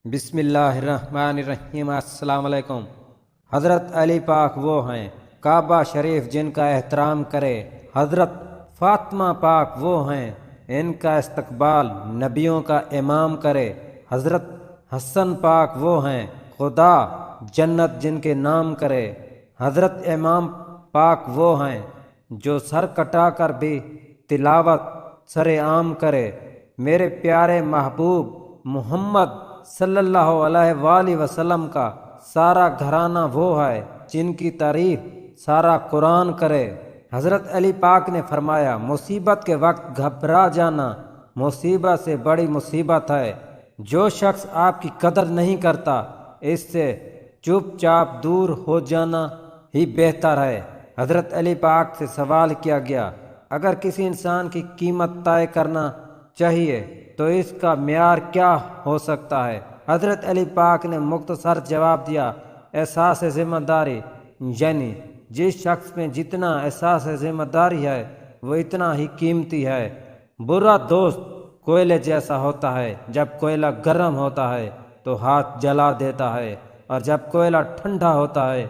بسم اللہ الرحمن الرحیم۔ السلام علیکم۔ حضرت علی پاک وہ ہیں کعبہ شریف جن کا احترام کرے، حضرت فاطمہ پاک وہ ہیں ان کا استقبال نبیوں کا امام کرے، حضرت حسن پاک وہ ہیں خدا جنت جن کے نام کرے، حضرت امام پاک وہ ہیں جو سر کٹا کر بھی تلاوت سر عام کرے، میرے پیارے محبوب محمد صلی اللہ علیہ وآلہ وسلم کا سارا گھرانہ وہ ہے جن کی تعریف سارا قرآن کرے۔ حضرت علی پاک نے فرمایا، مصیبت کے وقت گھبرا جانا مصیبت سے بڑی مصیبت ہے۔ جو شخص آپ کی قدر نہیں کرتا اس سے چپ چاپ دور ہو جانا ہی بہتر ہے۔ حضرت علی پاک سے سوال کیا گیا، اگر کسی انسان کی قیمت طے کرنا چاہیے تو اس کا معیار کیا ہو سکتا ہے؟ حضرت علی پاک نے مختصر جواب دیا، احساس ذمہ داری، یعنی جس شخص میں جتنا احساس ذمہ داری ہے وہ اتنا ہی قیمتی ہے۔ برا دوست کوئلے جیسا ہوتا ہے، جب کوئلہ گرم ہوتا ہے تو ہاتھ جلا دیتا ہے اور جب کوئلہ ٹھنڈا ہوتا ہے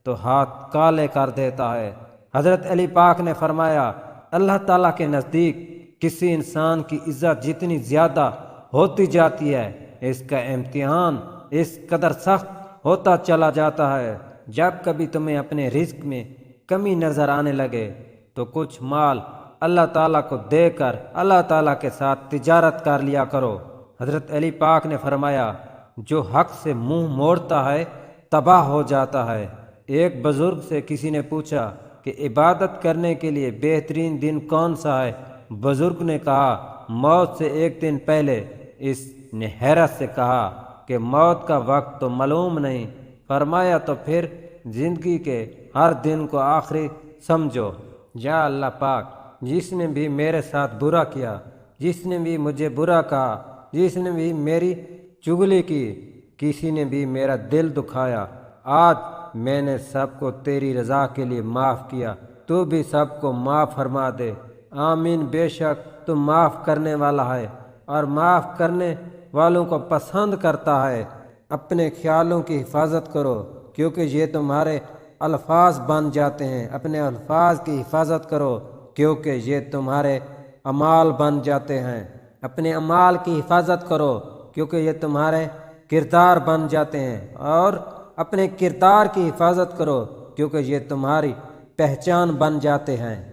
تو ہاتھ کالے کر دیتا ہے۔ حضرت علی پاک نے فرمایا، اللہ تعالیٰ کے نزدیک کسی انسان کی عزت جتنی زیادہ ہوتی جاتی ہے اس کا امتحان اس قدر سخت ہوتا چلا جاتا ہے۔ جب کبھی تمہیں اپنے رزق میں کمی نظر آنے لگے تو کچھ مال اللہ تعالیٰ کو دے کر اللہ تعالیٰ کے ساتھ تجارت کر لیا کرو۔ حضرت علی پاک نے فرمایا، جو حق سے منہ موڑتا ہے تباہ ہو جاتا ہے۔ ایک بزرگ سے کسی نے پوچھا کہ عبادت کرنے کے لیے بہترین دن کون سا ہے؟ بزرگ نے کہا، موت سے ایک دن پہلے۔ اس نے حیرت سے کہا کہ موت کا وقت تو معلوم نہیں۔ فرمایا، تو پھر زندگی کے ہر دن کو آخری سمجھو۔ یا اللہ پاک، جس نے بھی میرے ساتھ برا کیا، جس نے بھی مجھے برا کہا، جس نے بھی میری چغلی کی، کسی نے بھی میرا دل دکھایا، آج میں نے سب کو تیری رضا کے لیے معاف کیا، تو بھی سب کو معاف فرما دے۔ آمین۔ بے شک تو معاف کرنے والا ہے اور معاف کرنے والوں کو پسند کرتا ہے۔ اپنے خیالوں کی حفاظت کرو کیونکہ یہ تمہارے الفاظ بن جاتے ہیں، اپنے الفاظ کی حفاظت کرو کیونکہ یہ تمہارے اعمال بن جاتے ہیں، اپنے اعمال کی حفاظت کرو کیونکہ یہ تمہارے کردار بن جاتے ہیں، اور اپنے کردار کی حفاظت کرو کیونکہ یہ تمہاری پہچان بن جاتے ہیں۔